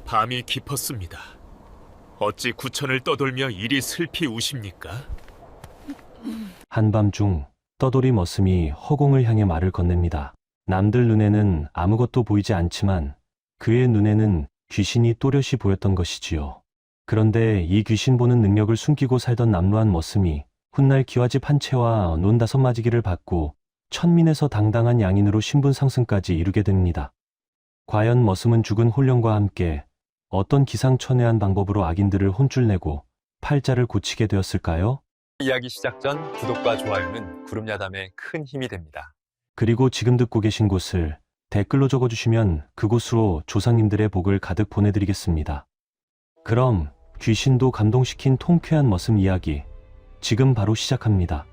밤이 깊었습니다. 어찌 구천을 떠돌며 이리 슬피 우십니까? 한밤중 떠돌이 머슴이 허공을 향해 말을 건넵니다. 남들 눈에는 아무것도 보이지 않지만 그의 눈에는 귀신이 또렷이 보였던 것이지요. 그런데 이 귀신 보는 능력을 숨기고 살던 남루한 머슴이 훗날 기와집 한 채와 논 5마지기를 받고 천민에서 당당한 양인으로 신분 상승까지 이루게 됩니다. 과연 머슴은 죽은 홀령과 함께 어떤 기상천외한 방법으로 악인들을 혼쭐내고 팔자를 고치게 되었을까요? 이야기 시작 전 구독과 좋아요는 구름야담에 큰 힘이 됩니다. 그리고 지금 듣고 계신 곳을 댓글로 적어주시면 그곳으로 조상님들의 복을 가득 보내드리겠습니다. 그럼 귀신도 감동시킨 통쾌한 머슴 이야기 지금 바로 시작합니다.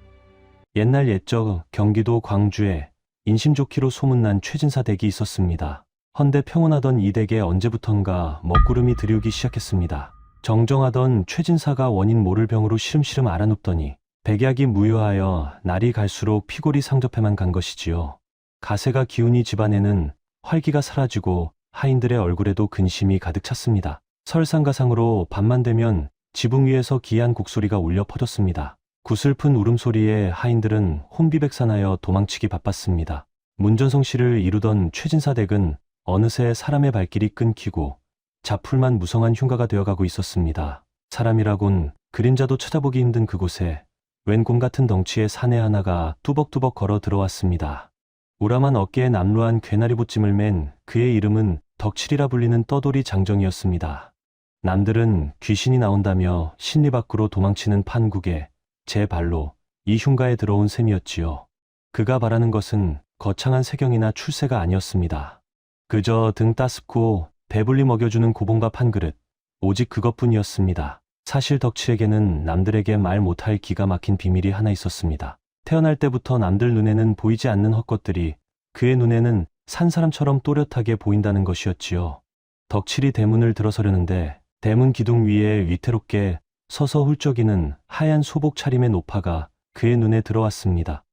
옛날 옛적 경기도 광주에 인심 좋기로 소문난 최진사 댁이 있었습니다. 헌데 평온하던 이 댁에 언제부턴가 먹구름이 들이오기 시작했습니다. 정정하던 최진사가 원인 모를 병으로 시름시름 앓아눕더니 백약이 무효하여 날이 갈수록 피골이 상접해만 간 것이지요. 가세가 기운이 집안에는 활기가 사라지고 하인들의 얼굴에도 근심이 가득 찼습니다. 설상가상으로 밤만 되면 지붕 위에서 기이한 곡소리가 울려 퍼졌습니다. 구슬픈 울음소리에 하인들은 혼비백산하여 도망치기 바빴습니다. 문전성시를 이루던 최진사 댁은 어느새 사람의 발길이 끊기고 자풀만 무성한 흉가가 되어가고 있었습니다. 사람이라곤 그림자도 찾아보기 힘든 그곳에 웬 곰 같은 덩치의 사내 하나가 뚜벅뚜벅 걸어 들어왔습니다. 우람한 어깨에 남루한 괴나리 보찜을 맨 그의 이름은 덕칠이라 불리는 떠돌이 장정이었습니다. 남들은 귀신이 나온다며 신리 밖으로 도망치는 판국에 제 발로 이 흉가에 들어온 셈이었지요. 그가 바라는 것은 거창한 세경이나 출세가 아니었습니다. 그저 등 따숩고 배불리 먹여주는 고봉밥 한 그릇, 오직 그것뿐이었습니다. 사실 덕칠에게는 남들에게 말 못할 기가 막힌 비밀이 하나 있었습니다. 태어날 때부터 남들 눈에는 보이지 않는 헛것들이 그의 눈에는 산 사람처럼 또렷하게 보인다는 것이었지요. 덕칠이 대문을 들어서려는데 대문 기둥 위에 위태롭게 서서 훌쩍이는 하얀 소복 차림의 노파가 그의 눈에 들어왔습니다.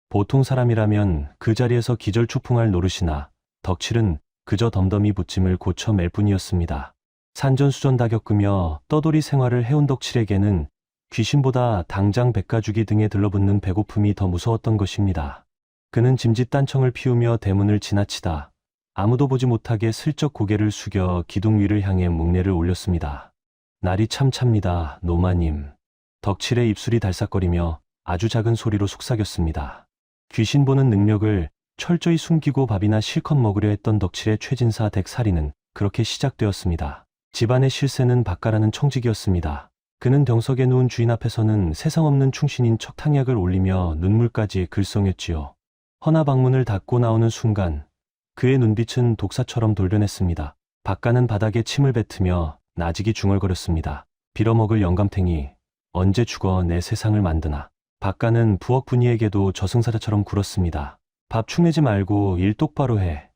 보통 사람이라면 그 자리에서 기절초풍할 노릇이나 덕칠은 그저 덤덤히 보찜을 고쳐 맬 뿐이었습니다. 산전수전 다 겪으며 떠돌이 생활을 해온 덕칠에게는 귀신보다 당장 백가죽이 등에 들러붙는 배고픔이 더 무서웠던 것입니다. 그는 짐짓 딴청을 피우며 대문을 지나치다 아무도 보지 못하게 슬쩍 고개를 숙여 기둥 위를 향해 묵례를 올렸습니다. 날이 참 찹니다, 노마님. 덕칠의 입술이 달싹거리며 아주 작은 소리로 속삭였습니다. 귀신 보는 능력을 철저히 숨기고 밥이나 실컷 먹으려 했던 덕칠의 최진사 댁 살이는 그렇게 시작되었습니다. 집안의 실세는 바까라는 청직이었습니다. 그는 병석에 누운 주인 앞에서는 세상 없는 충신인 척 탕약을 올리며 눈물까지 글썽였지요. 허나 방문을 닫고 나오는 순간 그의 눈빛은 독사처럼 돌변했습니다. 바까는 바닥에 침을 뱉으며 나직이 중얼거렸습니다. 빌어먹을 영감탱이, 언제 죽어 내 세상을 만드나. 바까는 부엌분이에게도 저승사자처럼 굴었습니다. 밥 축내지 말고 일 똑바로 해.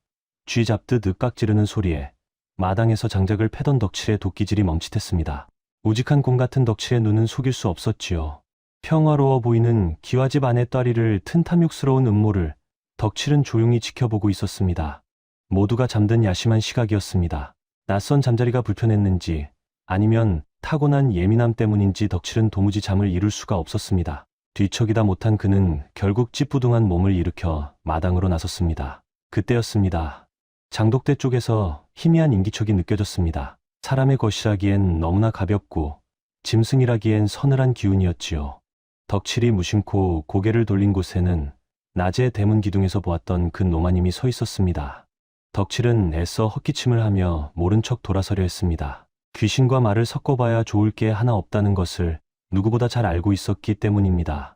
쥐 잡듯 윽박 지르는 소리에 마당에서 장작을 패던 덕칠의 도끼질이 멈칫했습니다. 우직한 곰 같은 덕칠의 눈은 속일 수 없었지요. 평화로워 보이는 기와집 아내 딸이를 튼탐욕스러운 음모를 덕칠은 조용히 지켜보고 있었습니다. 모두가 잠든 야심한 시각이었습니다. 낯선 잠자리가 불편했는지 아니면 타고난 예민함 때문인지 덕칠은 도무지 잠을 이룰 수가 없었습니다. 뒤척이다 못한 그는 결국 찌뿌둥한 몸을 일으켜 마당으로 나섰습니다. 그때였습니다. 장독대 쪽에서 희미한 인기척이 느껴졌습니다. 사람의 것이라기엔 너무나 가볍고 짐승이라기엔 서늘한 기운이었지요. 덕칠이 무심코 고개를 돌린 곳에는 낮에 대문 기둥에서 보았던 그 노마님이 서 있었습니다. 덕칠은 애써 헛기침을 하며 모른 척 돌아서려 했습니다. 귀신과 말을 섞어봐야 좋을 게 하나 없다는 것을 누구보다 잘 알고 있었기 때문입니다.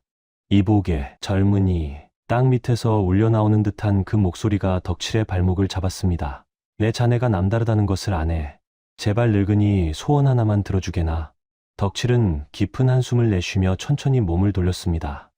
이보게, 젊은이. 땅 밑에서 울려나오는 듯한 그 목소리가 덕칠의 발목을 잡았습니다. 내 자네가 남다르다는 것을 아네. 제발 늙은이 소원 하나만 들어주게나. 덕칠은 깊은 한숨을 내쉬며 천천히 몸을 돌렸습니다.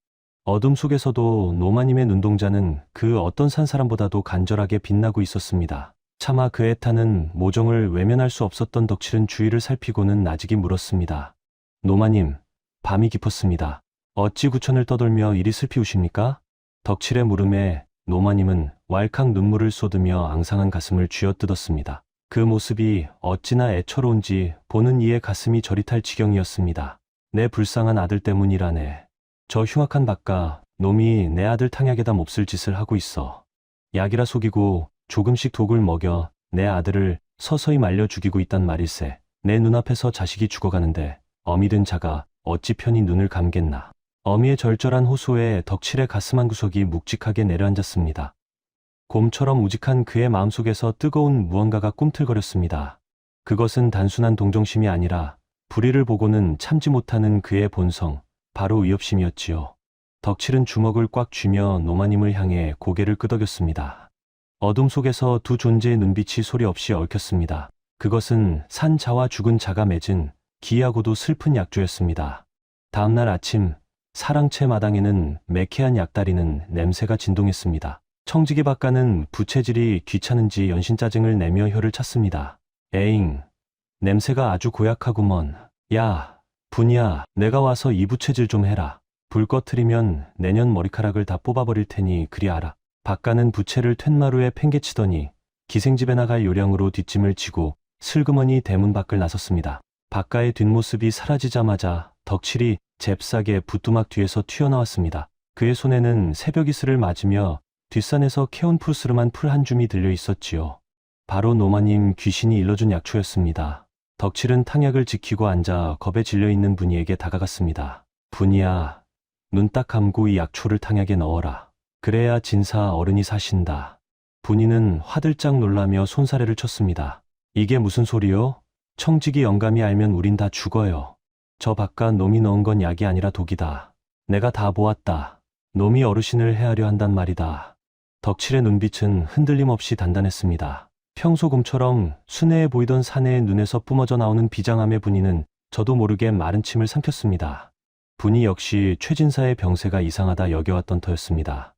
어둠 속에서도 노마님의 눈동자는 그 어떤 산사람보다도 간절하게 빛나고 있었습니다. 차마 그 애타는 모정을 외면할 수 없었던 덕칠은 주위를 살피고는 나직이 물었습니다. 노마님, 밤이 깊었습니다. 어찌 구천을 떠돌며 이리 슬피 우십니까? 덕칠의 물음에 노마님은 왈칵 눈물을 쏟으며 앙상한 가슴을 쥐어뜯었습니다. 그 모습이 어찌나 애처로운지 보는 이의 가슴이 저릿할 지경이었습니다. 내 불쌍한 아들 때문이라네. 저 흉악한 박가 놈이 내 아들 탕약에다 몹쓸 짓을 하고 있어. 약이라 속이고 조금씩 독을 먹여 내 아들을 서서히 말려 죽이고 있단 말일세. 내 눈앞에서 자식이 죽어가는데 어미 된 자가 어찌 편히 눈을 감겠나. 어미의 절절한 호소에 덕칠의 가슴 한 구석이 묵직하게 내려앉았습니다. 곰처럼 우직한 그의 마음속에서 뜨거운 무언가가 꿈틀거렸습니다. 그것은 단순한 동정심이 아니라 불의를 보고는 참지 못하는 그의 본성, 바로 의협심이었지요. 덕칠은 주먹을 꽉 쥐며 노마님을 향해 고개를 끄덕였습니다. 어둠 속에서 두 존재의 눈빛이 소리 없이 얽혔습니다. 그것은 산 자와 죽은 자가 맺은 기이하고도 슬픈 약조였습니다. 다음날 아침, 사랑채 마당에는 매캐한 약다리는 냄새가 진동했습니다. 청지기 박가는 부채질이 귀찮은지 연신 짜증을 내며 혀를 찼습니다. 에잉, 냄새가 아주 고약하구먼. 야, 분이야, 내가 와서 이 부채질 좀 해라. 불 꺼트리면 내년 머리카락을 다 뽑아버릴 테니 그리 알아. 박가는 부채를 툇마루에 팽개치더니 기생집에 나갈 요량으로 뒷짐을 지고 슬그머니 대문 밖을 나섰습니다. 박가의 뒷모습이 사라지자마자 덕칠이 잽싸게 부뚜막 뒤에서 튀어나왔습니다. 그의 손에는 새벽 이슬을 맞으며 뒷산에서 캐온 푸스름한 풀 한 줌이 들려 있었지요. 바로 노마님 귀신이 일러준 약초였습니다. 덕칠은 탕약을 지키고 앉아 겁에 질려있는 분이에게 다가갔습니다. 분이야, 눈 딱 감고 이 약초를 탕약에 넣어라. 그래야 진사 어른이 사신다. 분이는 화들짝 놀라며 손사래를 쳤습니다. 이게 무슨 소리요? 청지기 영감이 알면 우린 다 죽어요. 저 바깥 놈이 넣은 건 약이 아니라 독이다. 내가 다 보았다. 놈이 어르신을 해하려 한단 말이다. 덕칠의 눈빛은 흔들림 없이 단단했습니다. 평소 곰처럼 순해해 보이던 사내의 눈에서 뿜어져 나오는 비장함의 분이는 저도 모르게 마른 침을 삼켰습니다. 분이 역시 최진사의 병세가 이상하다 여겨왔던 터였습니다.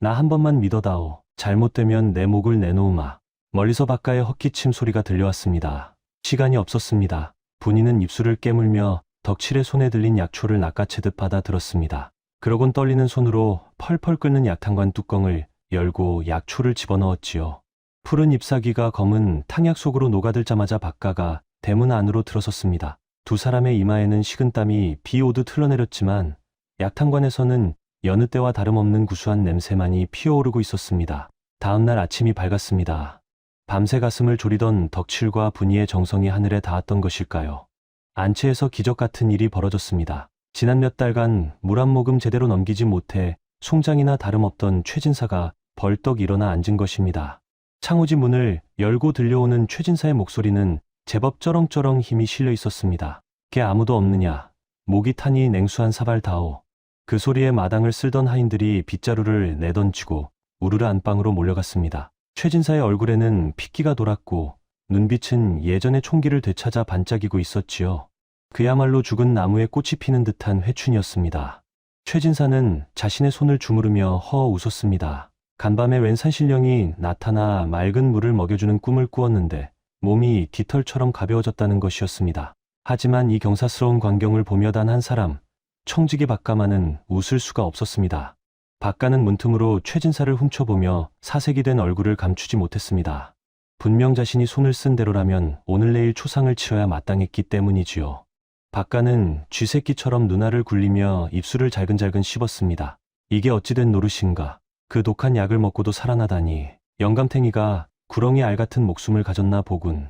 나 한 번만 믿어다오. 잘못되면 내 목을 내놓으마. 멀리서 바깥의 헛기침 소리가 들려왔습니다. 시간이 없었습니다. 분이는 입술을 깨물며 덕칠의 손에 들린 약초를 낚아채듯 받아들었습니다. 그러곤 떨리는 손으로 펄펄 끓는 약탕관 뚜껑을 열고 약초를 집어넣었지요. 푸른 잎사귀가 검은 탕약 속으로 녹아들자마자 박가가 대문 안으로 들어섰습니다. 두 사람의 이마에는 식은땀이 비 오듯 흘러내렸지만 약탕관에서는 여느 때와 다름없는 구수한 냄새만이 피어오르고 있었습니다. 다음날 아침이 밝았습니다. 밤새 가슴을 졸이던 덕칠과 분이의 정성이 하늘에 닿았던 것일까요? 안채에서 기적 같은 일이 벌어졌습니다. 지난 몇 달간 물 한 모금 제대로 넘기지 못해 송장이나 다름없던 최진사가 벌떡 일어나 앉은 것입니다. 창호지 문을 열고 들려오는 최진사의 목소리는 제법 쩌렁쩌렁 힘이 실려 있었습니다. 걔 아무도 없느냐? 목이 타니 냉수한 사발다오. 그 소리에 마당을 쓸던 하인들이 빗자루를 내던지고 우르르 안방으로 몰려갔습니다. 최진사의 얼굴에는 핏기가 돌았고 눈빛은 예전의 총기를 되찾아 반짝이고 있었지요. 그야말로 죽은 나무에 꽃이 피는 듯한 회춘이었습니다. 최진사는 자신의 손을 주무르며 허 웃었습니다. 간밤에 웬 산신령이 나타나 맑은 물을 먹여주는 꿈을 꾸었는데 몸이 깃털처럼 가벼워졌다는 것이었습니다. 하지만 이 경사스러운 광경을 보며 단 한 사람, 청지기 박가만은 웃을 수가 없었습니다. 박가는 문틈으로 최진사를 훔쳐보며 사색이 된 얼굴을 감추지 못했습니다. 분명 자신이 손을 쓴 대로라면 오늘 내일 초상을 치러야 마땅했기 때문이지요. 박가는 쥐새끼처럼 눈알을 굴리며 입술을 잘근잘근 씹었습니다. 이게 어찌된 노릇인가. 그 독한 약을 먹고도 살아나다니. 영감탱이가 구렁이 알 같은 목숨을 가졌나 보군.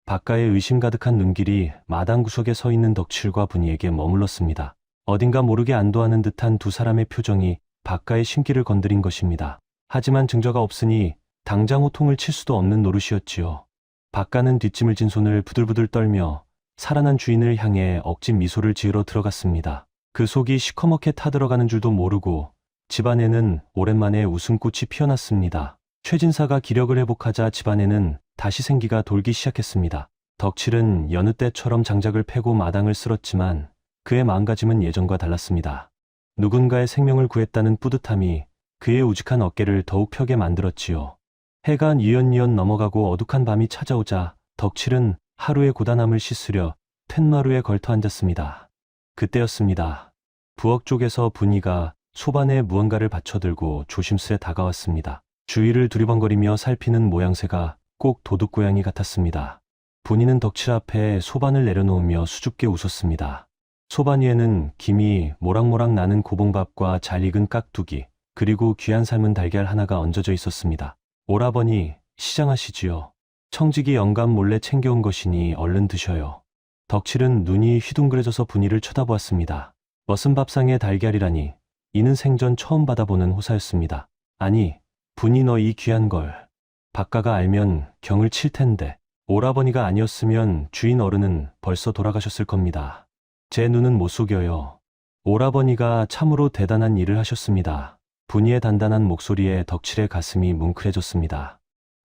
박가의 의심 가득한 눈길이 마당 구석에 서 있는 덕칠과 분이에게 머물렀습니다. 어딘가 모르게 안도하는 듯한 두 사람의 표정이 박가의 심기를 건드린 것입니다. 하지만 증거가 없으니 당장 호통을 칠 수도 없는 노릇이었지요. 박가는 뒷짐을 진 손을 부들부들 떨며 살아난 주인을 향해 억진 미소를 지으러 들어갔습니다. 그 속이 시커멓게 타들어가는 줄도 모르고 집안에는 오랜만에 웃음꽃이 피어났습니다. 최진사가 기력을 회복하자 집안에는 다시 생기가 돌기 시작했습니다. 덕칠은 여느 때처럼 장작을 패고 마당을 쓸었지만 그의 마음가짐은 예전과 달랐습니다. 누군가의 생명을 구했다는 뿌듯함이 그의 우직한 어깨를 더욱 펴게 만들었지요. 해가 뉘엿뉘엿 넘어가고 어둑한 밤이 찾아오자 덕칠은 하루의 고단함을 씻으려 툇마루에 걸터 앉았습니다. 그때였습니다. 부엌 쪽에서 분이가 소반에 무언가를 받쳐들고 조심스레 다가왔습니다. 주위를 두리번거리며 살피는 모양새가 꼭 도둑고양이 같았습니다. 분이는 덕칠 앞에 소반을 내려놓으며 수줍게 웃었습니다. 소반 위에는 김이 모락모락 나는 고봉밥과 잘 익은 깍두기, 그리고 귀한 삶은 달걀 하나가 얹어져 있었습니다. 오라버니, 시장하시지요. 청직이 영감 몰래 챙겨온 것이니 얼른 드셔요. 덕칠은 눈이 휘둥그레져서 분이를 쳐다보았습니다. 머슴 밥상에 달걀이라니, 이는 생전 처음 받아보는 호사였습니다. 아니, 분이 너 이 귀한 걸. 박가가 알면 경을 칠 텐데. 오라버니가 아니었으면 주인 어른은 벌써 돌아가셨을 겁니다. 제 눈은 못 속여요. 오라버니가 참으로 대단한 일을 하셨습니다. 분이의 단단한 목소리에 덕칠의 가슴이 뭉클해졌습니다.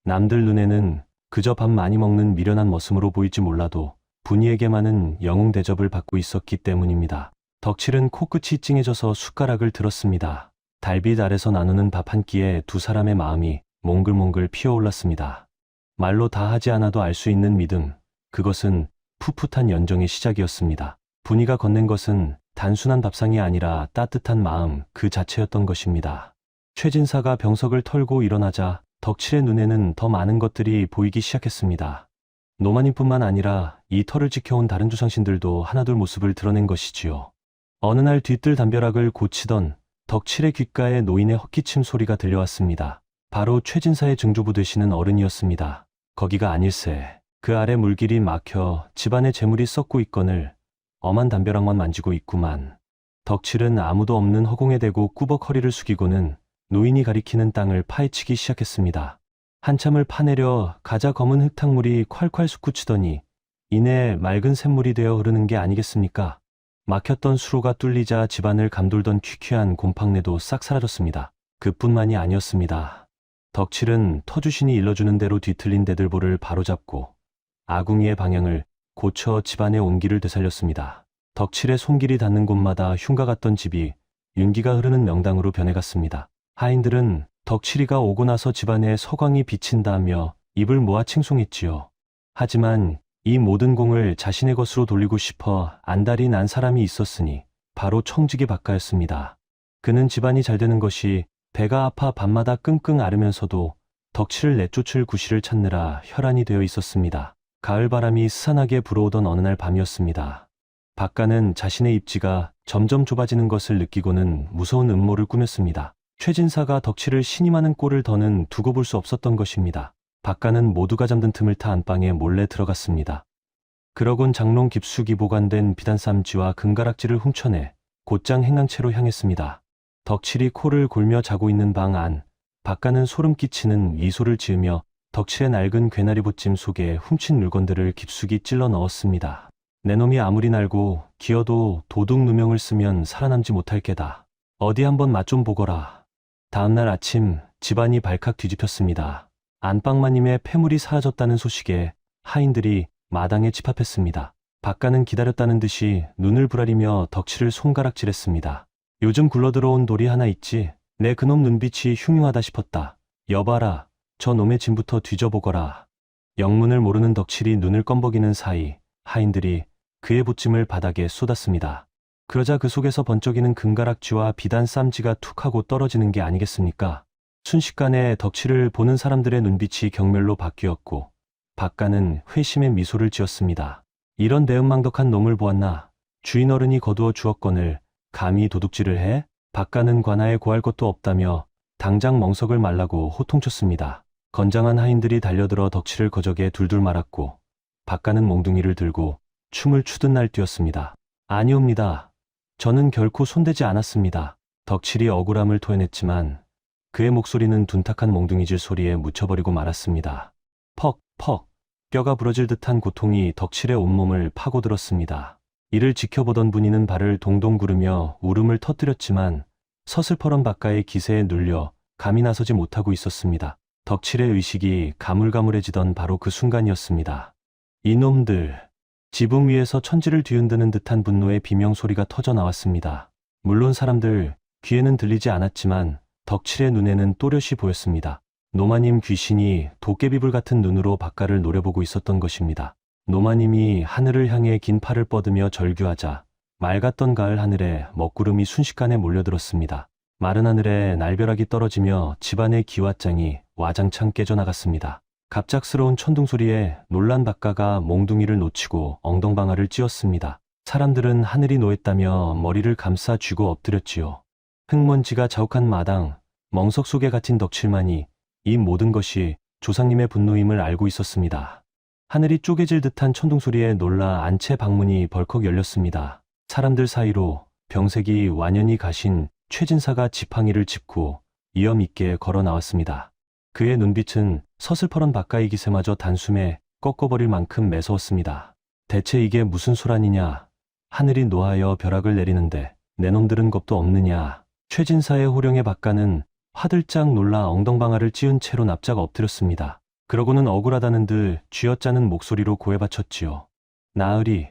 남들 눈에는 그저 밥 많이 먹는 미련한 머슴으로 보일지 몰라도 분이에게만은 영웅 대접을 받고 있었기 때문입니다. 덕칠은 코끝이 찡해져서 숟가락을 들었습니다. 달빛 아래서 나누는 밥 한 끼에 두 사람의 마음이 몽글몽글 피어올랐습니다. 말로 다 하지 않아도 알 수 있는 믿음, 그것은 풋풋한 연정의 시작이었습니다. 분이가 건넨 것은 단순한 밥상이 아니라 따뜻한 마음 그 자체였던 것입니다. 최진사가 병석을 털고 일어나자 덕칠의 눈에는 더 많은 것들이 보이기 시작했습니다. 노마님뿐만 아니라 이 터를 지켜온 다른 조상신들도 하나둘 모습을 드러낸 것이지요. 어느 날 뒤뜰 담벼락을 고치던 덕칠의 귓가에 노인의 헛기침 소리가 들려왔습니다. 바로 최진사의 증조부 되시는 어른이었습니다. 거기가 아닐세. 그 아래 물길이 막혀 집안의 재물이 썩고 있거늘 엄한 담벼락만 만지고 있구만. 덕칠은 아무도 없는 허공에 대고 꾸벅 허리를 숙이고는 노인이 가리키는 땅을 파헤치기 시작했습니다. 한참을 파내려 가자 검은 흙탕물이 콸콸 솟구치더니 이내 맑은 샘물이 되어 흐르는 게 아니겠습니까? 막혔던 수로가 뚫리자 집안을 감돌던 퀴퀴한 곰팡내도 싹 사라졌습니다. 그뿐만이 아니었습니다. 덕칠은 터주신이 일러주는 대로 뒤틀린 대들보를 바로잡고 아궁이의 방향을 고쳐 집안의 온기를 되살렸습니다. 덕칠의 손길이 닿는 곳마다 흉가 같던 집이 윤기가 흐르는 명당으로 변해갔습니다. 하인들은 덕칠이가 오고 나서 집안에 서광이 비친다며 입을 모아 칭송했지요. 하지만 이 모든 공을 자신의 것으로 돌리고 싶어 안달이 난 사람이 있었으니 바로 청직이 박가였습니다. 그는 집안이 잘 되는 것이 배가 아파 밤마다 끙끙 앓으면서도 덕칠을 내쫓을 구실을 찾느라 혈안이 되어 있었습니다. 가을바람이 스산하게 불어오던 어느 날 밤이었습니다. 박가는 자신의 입지가 점점 좁아지는 것을 느끼고는 무서운 음모를 꾸몄습니다. 최진사가 덕칠을 신임하는 꼴을 더는 두고 볼 수 없었던 것입니다. 박가는 모두가 잠든 틈을 타 안방에 몰래 들어갔습니다. 그러곤 장롱 깊숙이 보관된 비단쌈지와 금가락지를 훔쳐내 곧장 행랑채로 향했습니다. 덕칠이 코를 골며 자고 있는 방 안, 박가는 소름 끼치는 미소를 지으며 덕칠의 낡은 괴나리 보찜 속에 훔친 물건들을 깊숙이 찔러 넣었습니다. 내 놈이 아무리 날고 기어도 도둑 누명을 쓰면 살아남지 못할 게다. 어디 한번 맛 좀 보거라. 다음날 아침 집안이 발칵 뒤집혔습니다. 안방마님의 폐물이 사라졌다는 소식에 하인들이 마당에 집합했습니다. 박가는 기다렸다는 듯이 눈을 부라리며 덕칠을 손가락질했습니다. 요즘 굴러들어온 돌이 하나 있지. 내 그놈 눈빛이 흉흉하다 싶었다. 여봐라. 저 놈의 짐부터 뒤져보거라. 영문을 모르는 덕칠이 눈을 껌벅이는 사이 하인들이 그의 보찜을 바닥에 쏟았습니다. 그러자 그 속에서 번쩍이는 금가락지와 비단 쌈지가 툭 하고 떨어지는 게 아니겠습니까? 순식간에 덕칠을 보는 사람들의 눈빛이 경멸로 바뀌었고 박가는 회심의 미소를 지었습니다. 이런 대음망덕한 놈을 보았나? 주인 어른이 거두어 주었거늘 감히 도둑질을 해? 박가는 관아에 고할 것도 없다며 당장 멍석을 말라고 호통쳤습니다. 건장한 하인들이 달려들어 덕칠을 거적에 둘둘 말았고 박가는 몽둥이를 들고 춤을 추듯 날뛰었습니다. 아니옵니다. 저는 결코 손대지 않았습니다. 덕칠이 억울함을 토해냈지만 그의 목소리는 둔탁한 몽둥이질 소리에 묻혀버리고 말았습니다. 퍽, 퍽. 뼈가 부러질 듯한 고통이 덕칠의 온몸을 파고들었습니다. 이를 지켜보던 분이는 발을 동동 구르며 울음을 터뜨렸지만 서슬퍼런 박가의 기세에 눌려 감이 나서지 못하고 있었습니다. 덕칠의 의식이 가물가물해지던 바로 그 순간이었습니다. 이놈들. 지붕 위에서 천지를 뒤흔드는 듯한 분노의 비명소리가 터져 나왔습니다. 물론 사람들 귀에는 들리지 않았지만 덕칠의 눈에는 또렷이 보였습니다. 노마님 귀신이 도깨비불 같은 눈으로 박가를 노려보고 있었던 것입니다. 노마님이 하늘을 향해 긴 팔을 뻗으며 절규하자 맑았던 가을 하늘에 먹구름이 순식간에 몰려들었습니다. 마른 하늘에 날벼락이 떨어지며 집안의 기왓장이 와장창 깨져나갔습니다. 갑작스러운 천둥 소리에 놀란 박가가 몽둥이를 놓치고 엉덩방아를 찧었습니다. 사람들은 하늘이 노했다며 머리를 감싸 쥐고 엎드렸지요. 흙먼지가 자욱한 마당, 멍석 속에 갇힌 덕칠만이 이 모든 것이 조상님의 분노임을 알고 있었습니다. 하늘이 쪼개질 듯한 천둥 소리에 놀라 안채 방문이 벌컥 열렸습니다. 사람들 사이로 병색이 완연히 가신 최진사가 지팡이를 짚고 위험 있게 걸어 나왔습니다. 그의 눈빛은 서슬퍼런 박가의 기세마저 단숨에 꺾어버릴 만큼 매서웠습니다. 대체 이게 무슨 소란이냐? 하늘이 노하여 벼락을 내리는데 내 놈들은 겁도 없느냐? 최진사의 호령에 박가는 화들짝 놀라 엉덩방아를 찧은 채로 납작 엎드렸습니다. 그러고는 억울하다는 듯 쥐어짜는 목소리로 고해바쳤지요. 나으리,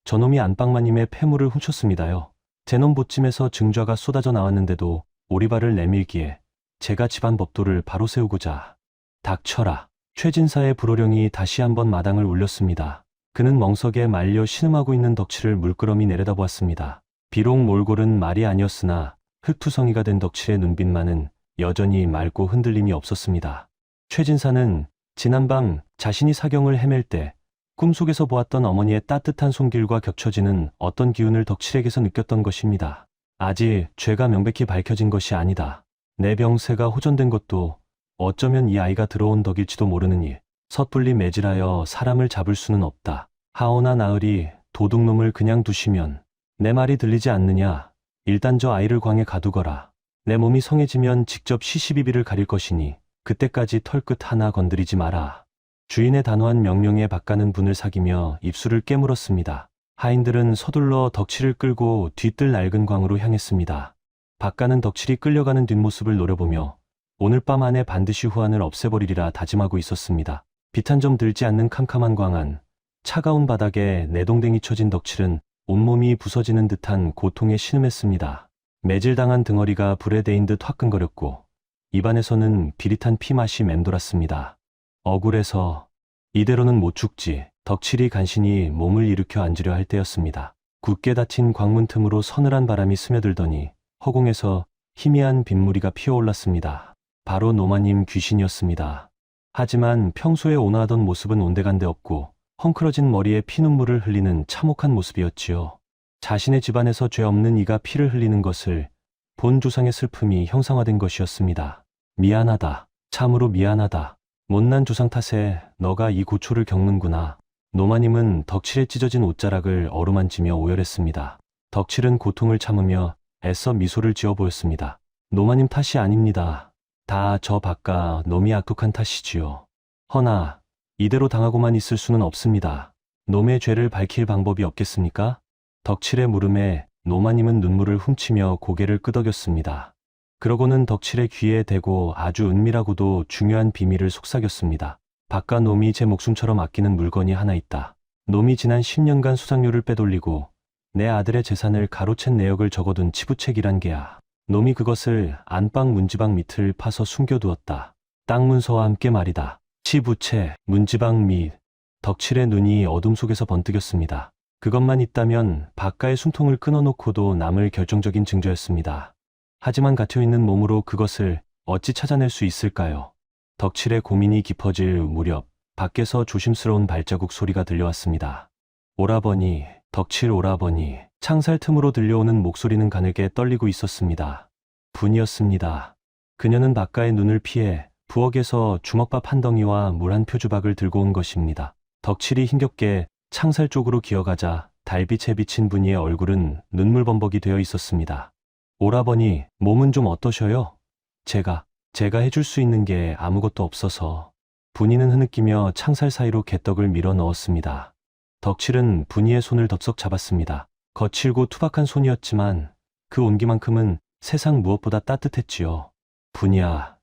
저놈이 안방마님의 폐물을 훔쳤습니다요. 제 놈 보찜에서 증좌가 쏟아져 나왔는데도 오리발을 내밀기에 제가 집안 법도를 바로 세우고자. 닥쳐라. 최진사의 불호령이 다시 한번 마당을 울렸습니다. 그는 멍석에 말려 신음하고 있는 덕칠을 물끄러미 내려다보았습니다. 비록 몰골은 말이 아니었으나 흙투성이가 된 덕칠의 눈빛만은 여전히 맑고 흔들림이 없었습니다. 최진사는 지난밤 자신이 사경을 헤맬 때 꿈속에서 보았던 어머니의 따뜻한 손길과 겹쳐지는 어떤 기운을 덕칠에게서 느꼈던 것입니다. 아직 죄가 명백히 밝혀진 것이 아니다. 내 병세가 호전된 것도 어쩌면 이 아이가 들어온 덕일지도 모르느니 섣불리 매질하여 사람을 잡을 수는 없다. 하오나 나으리, 도둑놈을 그냥 두시면 내 말이 들리지 않느냐. 일단 저 아이를 광에 가두거라. 내 몸이 성해지면 직접 시시비비를 가릴 것이니 그때까지 털끝 하나 건드리지 마라. 주인의 단호한 명령에 박가는 분을 사기며 입술을 깨물었습니다. 하인들은 서둘러 덕칠을 끌고 뒤뜰 낡은 광으로 향했습니다. 박가는 덕칠이 끌려가는 뒷모습을 노려보며 오늘 밤 안에 반드시 후환을 없애버리리라 다짐하고 있었습니다. 빛 한 점 들지 않는 캄캄한 광 안, 차가운 바닥에 내동댕이 쳐진 덕칠은 온몸이 부서지는 듯한 고통에 신음했습니다. 매질당한 등허리가 불에 데인 듯 화끈거렸고 입안에서는 비릿한 피맛이 맴돌았습니다. 억울해서 이대로는 못 죽지. 덕칠이 간신히 몸을 일으켜 앉으려 할 때였습니다. 굳게 닫힌 광문 틈으로 서늘한 바람이 스며들더니 허공에서 희미한 빗무리가 피어올랐습니다. 바로 노마님 귀신이었습니다. 하지만 평소에 온화하던 모습은 온데간데 없고 헝클어진 머리에 피눈물을 흘리는 참혹한 모습이었지요. 자신의 집안에서 죄 없는 이가 피를 흘리는 것을 본 조상의 슬픔이 형상화된 것이었습니다. 미안하다. 참으로 미안하다. 못난 조상 탓에 너가 이 고초를 겪는구나. 노마님은 덕칠의 찢어진 옷자락을 어루만지며 오열했습니다. 덕칠은 고통을 참으며 애써 미소를 지어 보였습니다. 노마님 탓이 아닙니다. 다 저 박가 놈이 악독한 탓이지요. 허나 이대로 당하고만 있을 수는 없습니다. 놈의 죄를 밝힐 방법이 없겠습니까? 덕칠의 물음에 노마님은 눈물을 훔치며 고개를 끄덕였습니다. 그러고는 덕칠의 귀에 대고 아주 은밀하고도 중요한 비밀을 속삭였습니다. 박가 놈이 제 목숨처럼 아끼는 물건이 하나 있다. 놈이 지난 10년간 수상료를 빼돌리고 내 아들의 재산을 가로챈 내역을 적어둔 치부책이란 게야. 놈이 그것을 안방 문지방 밑을 파서 숨겨두었다. 땅 문서와 함께 말이다. 치부책, 문지방 밑. 덕칠의 눈이 어둠 속에서 번뜩였습니다. 그것만 있다면 박가의 숨통을 끊어놓고도 남을 결정적인 증거였습니다. 하지만 갇혀있는 몸으로 그것을 어찌 찾아낼 수 있을까요? 덕칠의 고민이 깊어질 무렵 밖에서 조심스러운 발자국 소리가 들려왔습니다. 오라버니, 덕칠 오라버니. 창살 틈으로 들려오는 목소리는 가늘게 떨리고 있었습니다. 분이었습니다. 그녀는 박가의 눈을 피해 부엌에서 주먹밥 한 덩이와 물 한 표주박을 들고 온 것입니다. 덕칠이 힘겹게 창살 쪽으로 기어가자 달빛에 비친 분이의 얼굴은 눈물범벅이 되어 있었습니다. 오라버니, 몸은 좀 어떠셔요? 제가 해줄 수 있는 게 아무것도 없어서. 분이는 흐느끼며 창살 사이로 개떡을 밀어 넣었습니다. 덕칠은 분이의 손을 덥석 잡았습니다. 거칠고 투박한 손이었지만 그 온기만큼은 세상 무엇보다 따뜻했지요. 분이야,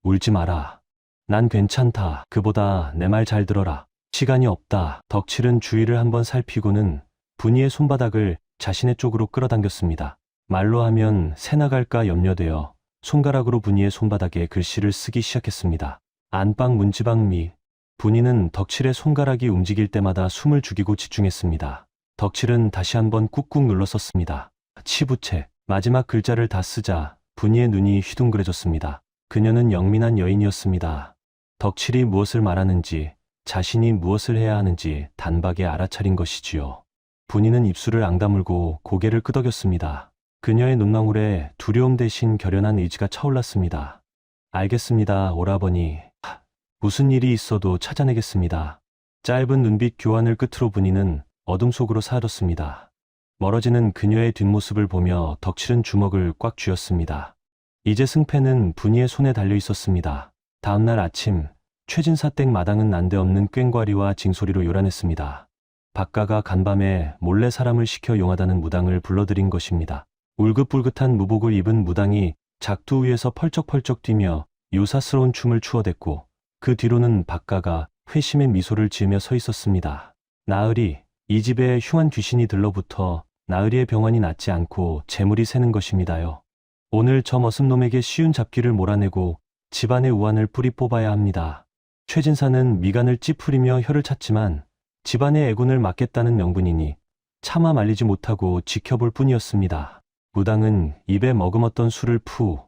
울지 마라. 난 괜찮다. 그보다 내 말 잘 들어라. 시간이 없다. 덕칠은 주위를 한번 살피고는 분이의 손바닥을 자신의 쪽으로 끌어당겼습니다. 말로 하면 새 나갈까 염려되어 손가락으로 분이의 손바닥에 글씨를 쓰기 시작했습니다. 안방 문지방 미. 분이는 덕칠의 손가락이 움직일 때마다 숨을 죽이고 집중했습니다. 덕칠은 다시 한번 꾹꾹 눌렀었습니다. 치부채. 마지막 글자를 다 쓰자 분이의 눈이 휘둥그레졌습니다. 그녀는 영민한 여인이었습니다. 덕칠이 무엇을 말하는지, 자신이 무엇을 해야 하는지 단박에 알아차린 것이지요. 분이는 입술을 앙다물고 고개를 끄덕였습니다. 그녀의 눈망울에 두려움 대신 결연한 의지가 차올랐습니다. 알겠습니다, 오라버니. 무슨 일이 있어도 찾아내겠습니다. 짧은 눈빛 교환을 끝으로 분이는 어둠 속으로 사라졌습니다. 멀어지는 그녀의 뒷모습을 보며 덕칠은 주먹을 꽉 쥐었습니다. 이제 승패는 분이의 손에 달려 있었습니다. 다음날 아침, 최진사 댁 마당은 난데없는 꽹과리와 징소리로 요란했습니다. 박가가 간밤에 몰래 사람을 시켜 용하다는 무당을 불러들인 것입니다. 울긋불긋한 무복을 입은 무당이 작두 위에서 펄쩍펄쩍 뛰며 요사스러운 춤을 추어댔고 그 뒤로는 박가가 회심의 미소를 지으며 서 있었습니다. 나으리, 이 집에 흉한 귀신이 들러붙어 나으리의 병원이 낫지 않고 재물이 새는 것입니다요. 오늘 저 머슴놈에게 쉬운 잡기를 몰아내고 집안의 우환을 뿌리 뽑아야 합니다. 최진사는 미간을 찌푸리며 혀를 찼지만 집안의 애군을 막겠다는 명분이니 차마 말리지 못하고 지켜볼 뿐이었습니다. 무당은 입에 머금었던 술을 푸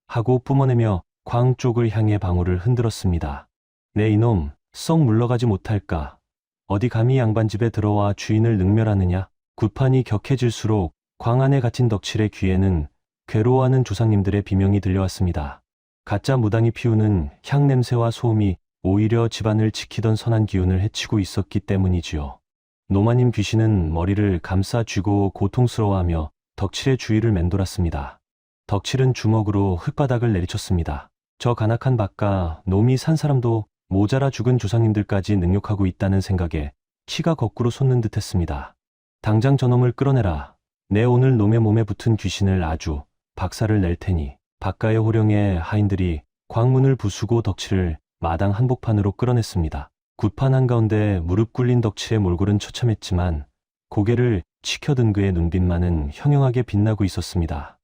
하고 뿜어내며 광 쪽을 향해 방울을 흔들었습니다. 내 이놈, 썩 물러가지 못할까? 어디 감히 양반집에 들어와 주인을 능멸하느냐? 굿판이 격해질수록 광 안에 갇힌 덕칠의 귀에는 괴로워하는 조상님들의 비명이 들려왔습니다. 가짜 무당이 피우는 향 냄새와 소음이 오히려 집안을 지키던 선한 기운을 해치고 있었기 때문이지요. 노마님 귀신은 머리를 감싸 쥐고 고통스러워하며 덕칠의 주위를 맴돌았습니다. 덕칠은 주먹으로 흙바닥을 내리쳤습니다. 저 간악한 박가, 놈이 산 사람도 모자라 죽은 조상님들까지 능욕하고 있다는 생각에 키가 거꾸로 솟는 듯 했습니다. 당장 저놈을 끌어내라. 내 오늘 놈의 몸에 붙은 귀신을 아주 박살을 낼 테니. 박가의 호령에 하인들이 광문을 부수고 덕칠을 마당 한복판으로 끌어냈습니다. 굿판 한가운데 무릎 꿇린 덕칠의 몰골은 처참했지만 고개를 치켜든 그의 눈빛만은 형형하게 빛나고 있었습니다.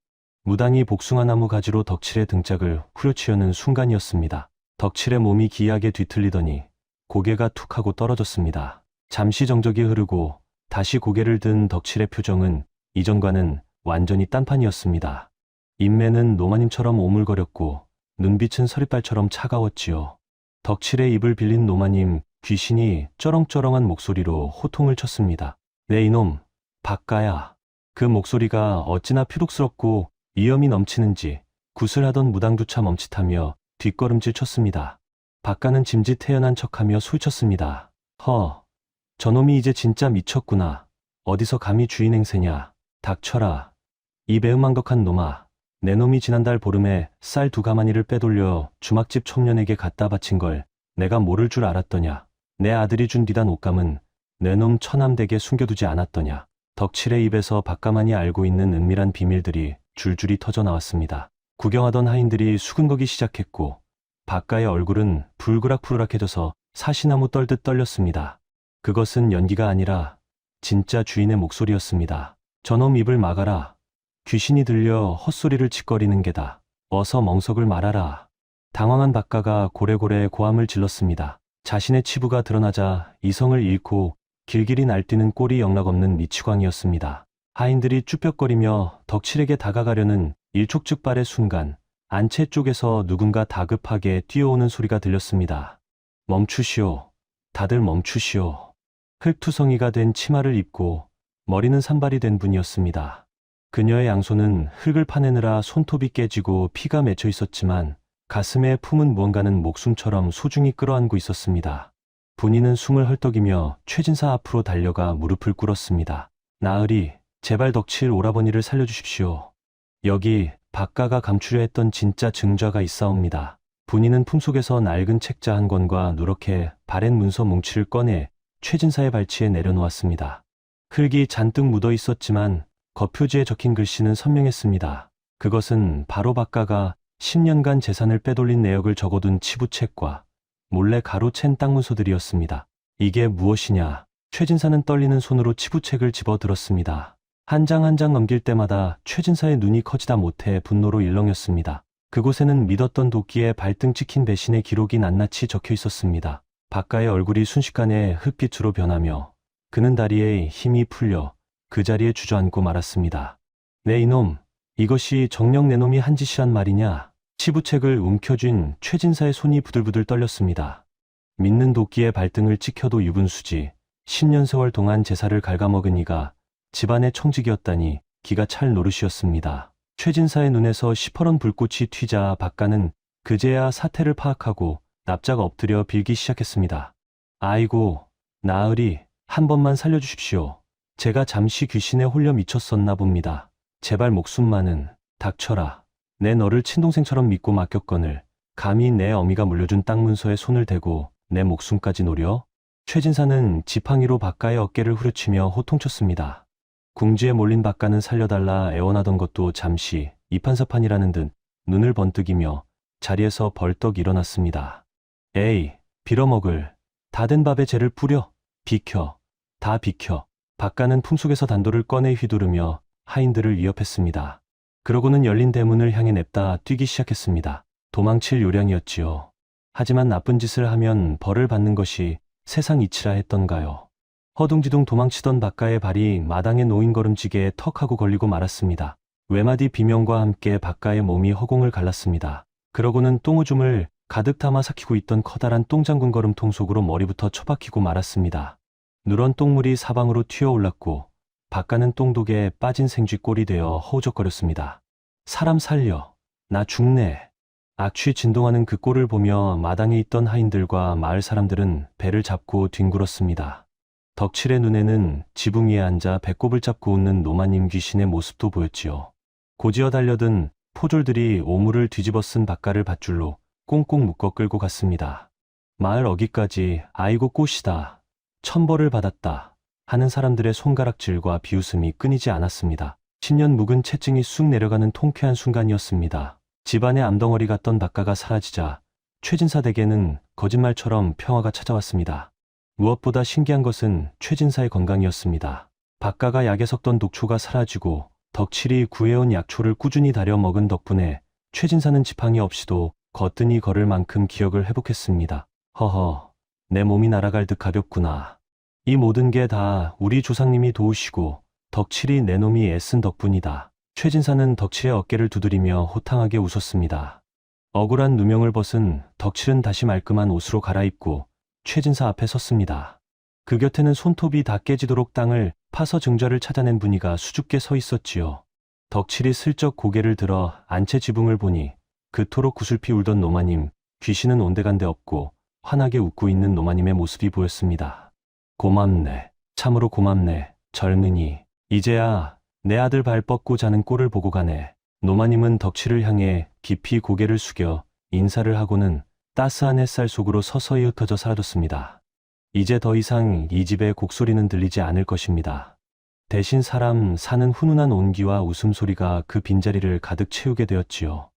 무당이 복숭아나무 가지로 덕칠의 등짝을 후려치려는 순간이었습니다. 덕칠의 몸이 기이하게 뒤틀리더니 고개가 툭 하고 떨어졌습니다. 잠시 정적이 흐르고 다시 고개를 든 덕칠의 표정은 이전과는 완전히 딴판이었습니다. 인매는 노마님처럼 오물거렸고 눈빛은 서리빨처럼 차가웠지요. 덕칠의 입을 빌린 노마님 귀신이 쩌렁쩌렁한 목소리로 호통을 쳤습니다. 내 이놈, 박가야. 그 목소리가 어찌나 표독스럽고 위험이 넘치는지 구슬하던 무당조차 멈칫하며 뒷걸음질 쳤습니다. 박가는 짐짓태연한 척하며 소리쳤습니다. 저놈이 이제 진짜 미쳤구나. 어디서 감히 주인 행세냐. 닥쳐라. 이 매음망덕한 놈아. 내 놈이 지난달 보름에 쌀 2가마니를 빼돌려 주막집 촌년에게 갖다 바친 걸 내가 모를 줄 알았더냐. 내 아들이 준 뒤단 옷감은 내 놈 처남댁에 숨겨두지 않았더냐. 덕칠의 입에서 박가만이 알고 있는 은밀한 비밀들이 줄줄이 터져나왔습니다. 구경하던 하인들이 수근거기 시작했고 박가의 얼굴은 불그락불락해져서 사시나무 떨듯 떨렸습니다. 그것은 연기가 아니라 진짜 주인의 목소리였습니다. 저놈 입을 막아라. 귀신이 들려 헛소리를 짓거리는 게다. 어서 멍석을 말아라. 당황한 박가가 고래고래 고함을 질렀습니다. 자신의 치부가 드러나자 이성을 잃고 길길이 날뛰는 꼴이 영락없는 미치광이었습니다. 하인들이 쭈뼛거리며 덕칠에게 다가가려는 일촉즉발의 순간 안채 쪽에서 누군가 다급하게 뛰어오는 소리가 들렸습니다. 멈추시오. 다들 멈추시오. 흙투성이가 된 치마를 입고 머리는 산발이 된 분이었습니다. 그녀의 양손은 흙을 파내느라 손톱이 깨지고 피가 맺혀 있었지만 가슴에 품은 무언가는 목숨처럼 소중히 끌어안고 있었습니다. 분이는 숨을 헐떡이며 최진사 앞으로 달려가 무릎을 꿇었습니다. 나으리, 제발 덕칠 오라버니를 살려주십시오. 여기 박가가 감추려 했던 진짜 증좌가 있사옵니다. 분이는 품속에서 낡은 책자 한 권과 누렇게 바랜 문서 뭉치를 꺼내 최진사의 발치에 내려놓았습니다. 흙이 잔뜩 묻어 있었지만 겉표지에 적힌 글씨는 선명했습니다. 그것은 바로 박가가 10년간 재산을 빼돌린 내역을 적어둔 치부책과 몰래 가로챈 땅문서들이었습니다. 이게 무엇이냐? 최진사는 떨리는 손으로 치부책을 집어들었습니다. 한 장 한 장 넘길 때마다 최진사의 눈이 커지다 못해 분노로 일렁였습니다. 그곳에는 믿었던 도끼에 발등 찍힌 배신의 기록이 낱낱이 적혀 있었습니다. 박가의 얼굴이 순식간에 흙빛으로 변하며 그는 다리에 힘이 풀려 그 자리에 주저앉고 말았습니다. 내 이놈, 이것이 정녕 내 놈이 한 짓이란 말이냐? 치부책을 움켜쥔 최진사의 손이 부들부들 떨렸습니다. 믿는 도끼에 발등을 찍혀도 유분수지 10년 세월 동안 제사를 갉아먹은 이가 집안의 청직이었다니 기가 찰 노릇이었습니다. 최진사의 눈에서 시퍼런 불꽃이 튀자 박가는 그제야 사태를 파악하고 납작 엎드려 빌기 시작했습니다. 아이고, 나으리, 한 번만 살려주십시오. 제가 잠시 귀신에 홀려 미쳤었나 봅니다. 제발 목숨만은 닥쳐라. 내 너를 친동생처럼 믿고 맡겼거늘 감히 내 어미가 물려준 땅 문서에 손을 대고 내 목숨까지 노려? 최진사는 지팡이로 박가의 어깨를 후려치며 호통쳤습니다. 궁지에 몰린 박가는 살려달라 애원하던 것도 잠시 이판사판이라는 듯 눈을 번뜩이며 자리에서 벌떡 일어났습니다. 에이, 빌어먹을. 다 된 밥에 재를 뿌려. 비켜. 다 비켜. 박가는 품속에서 단도를 꺼내 휘두르며 하인들을 위협했습니다. 그러고는 열린 대문을 향해 냅다 뛰기 시작했습니다. 도망칠 요량이었지요. 하지만 나쁜 짓을 하면 벌을 받는 것이 세상 이치라 했던가요. 허둥지둥 도망치던 박가의 발이 마당의 노인걸음지게에 턱하고 걸리고 말았습니다. 외마디 비명과 함께 박가의 몸이 허공을 갈랐습니다. 그러고는 똥오줌을 가득 담아 삭히고 있던 커다란 똥장군 걸음통 속으로 머리부터 처박히고 말았습니다. 누런 똥물이 사방으로 튀어올랐고 박가는 똥독에 빠진 생쥐 꼴이 되어 허우적거렸습니다. 사람 살려. 나 죽네. 악취 진동하는 그 꼴을 보며 마당에 있던 하인들과 마을 사람들은 배를 잡고 뒹굴었습니다. 덕칠의 눈에는 지붕 위에 앉아 배꼽을 잡고 웃는 노마님 귀신의 모습도 보였지요. 고지어 달려든 포졸들이 오물을 뒤집어 쓴 박가를 밧줄로 꽁꽁 묶어 끌고 갔습니다. 마을 어귀까지 아이고 꽃이다. 천벌을 받았다. 하는 사람들의 손가락질과 비웃음이 끊이지 않았습니다. 10년 묵은 채증이 쑥 내려가는 통쾌한 순간이었습니다. 집안의 암덩어리 같던 박가가 사라지자 최진사 댁에는 거짓말처럼 평화가 찾아왔습니다. 무엇보다 신기한 것은 최진사의 건강이었습니다. 박가가 약에 섞던 독초가 사라지고 덕칠이 구해온 약초를 꾸준히 다려 먹은 덕분에 최진사는 지팡이 없이도 거뜬히 걸을 만큼 기억을 회복했습니다. 허허, 내 몸이 날아갈 듯 가볍구나. 이 모든 게 다 우리 조상님이 도우시고 덕칠이 내 놈이 애쓴 덕분이다. 최진사는 덕칠의 어깨를 두드리며 호탕하게 웃었습니다. 억울한 누명을 벗은 덕칠은 다시 말끔한 옷으로 갈아입고 최진사 앞에 섰습니다. 그 곁에는 손톱이 다 깨지도록 땅을 파서 증자를 찾아낸 분이가 수줍게 서 있었지요. 덕칠이 슬쩍 고개를 들어 안채 지붕을 보니 그토록 구슬피 울던 노마님, 귀신은 온데간데 없고 환하게 웃고 있는 노마님의 모습이 보였습니다. 고맙네. 참으로 고맙네. 젊은이. 이제야 내 아들 발 뻗고 자는 꼴을 보고 가네. 노마님은 덕칠을 향해 깊이 고개를 숙여 인사를 하고는 따스한 햇살 속으로 서서히 흩어져 사라졌습니다. 이제 더 이상 이 집의 곡소리는 들리지 않을 것입니다. 대신 사람 사는 훈훈한 온기와 웃음소리가 그 빈자리를 가득 채우게 되었지요.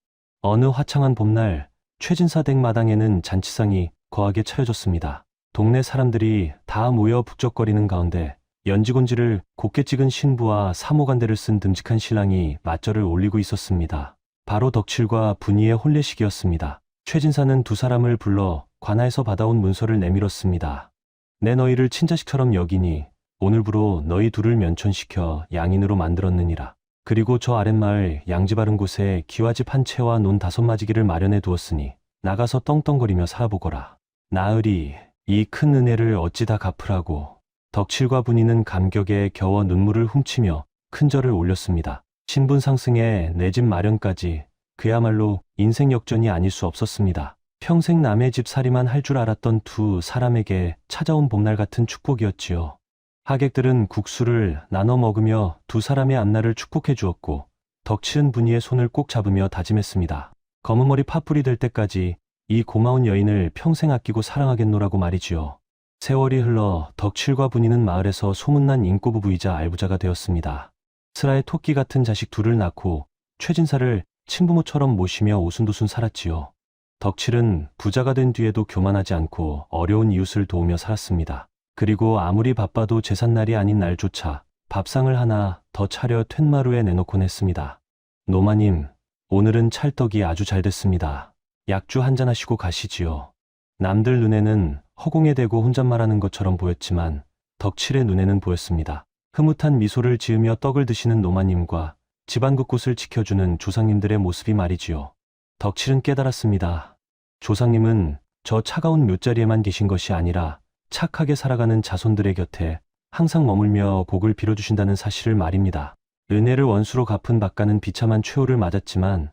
어느 화창한 봄날 최진사 댁 마당에는 잔치상이 거하게 차려졌습니다. 동네 사람들이 다 모여 북적거리는 가운데 연지곤지를 곱게 찍은 신부와 사모간대를 쓴 듬직한 신랑이 맞절을 올리고 있었습니다. 바로 덕칠과 분이의 혼례식이었습니다. 최진사는 두 사람을 불러 관하에서 받아온 문서를 내밀었습니다. 내 너희를 친자식처럼 여기니 오늘부로 너희 둘을 면촌시켜 양인으로 만들었느니라. 그리고 저 아랫마을 양지 바른 곳에 기와집 한 채와 논 5마지기를 마련해 두었으니 나가서 떵떵거리며 살아보거라. 나으리, 이 큰 은혜를 어찌 다 갚으라고. 덕칠과 분이는 감격에 겨워 눈물을 훔치며 큰절을 올렸습니다. 신분 상승에 내 집 마련까지 그야말로 인생 역전이 아닐 수 없었습니다. 평생 남의 집 살이만 할 줄 알았던 두 사람에게 찾아온 봄날 같은 축복이었지요. 하객들은 국수를 나눠 먹으며 두 사람의 앞날을 축복해 주었고 덕칠은 분이의 손을 꼭 잡으며 다짐했습니다. 검은 머리 파뿌리 될 때까지 이 고마운 여인을 평생 아끼고 사랑하겠노라고 말이지요. 세월이 흘러 덕칠과 분이는 마을에서 소문난 인꼬부부이자 알부자가 되었습니다. 슬하의 토끼 같은 자식 둘을 낳고 최진사를 친부모처럼 모시며 오순도순 살았지요. 덕칠은 부자가 된 뒤에도 교만하지 않고 어려운 이웃을 도우며 살았습니다. 그리고 아무리 바빠도 제삿날이 아닌 날조차 밥상을 하나 더 차려 툇마루에 내놓곤 했습니다. 노마님, 오늘은 찰떡이 아주 잘 됐습니다. 약주 한잔 하시고 가시지요. 남들 눈에는 허공에 대고 혼잣말하는 것처럼 보였지만 덕칠의 눈에는 보였습니다. 흐뭇한 미소를 지으며 떡을 드시는 노마님과 집안 곳곳을 지켜주는 조상님들의 모습이 말이지요. 덕칠은 깨달았습니다. 조상님은 저 차가운 묘자리에만 계신 것이 아니라 착하게 살아가는 자손들의 곁에 항상 머물며 복을 빌어주신다는 사실을 말입니다. 은혜를 원수로 갚은 박가는 비참한 최후를 맞았지만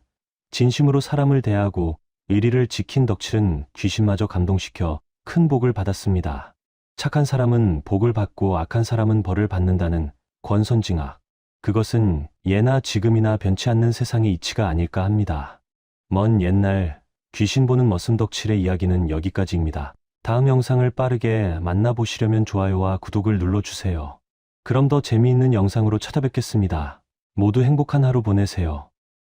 진심으로 사람을 대하고 의리를 지킨 덕칠은 귀신마저 감동시켜 큰 복을 받았습니다. 착한 사람은 복을 받고 악한 사람은 벌을 받는다는 권선징악. 그것은 예나 지금이나 변치 않는 세상의 이치가 아닐까 합니다. 먼 옛날 귀신 보는 머슴 덕칠의 이야기는 여기까지입니다. 다음 영상을 빠르게 만나보시려면 좋아요와 구독을 눌러주세요. 그럼 더 재미있는 영상으로 찾아뵙겠습니다. 모두 행복한 하루 보내세요.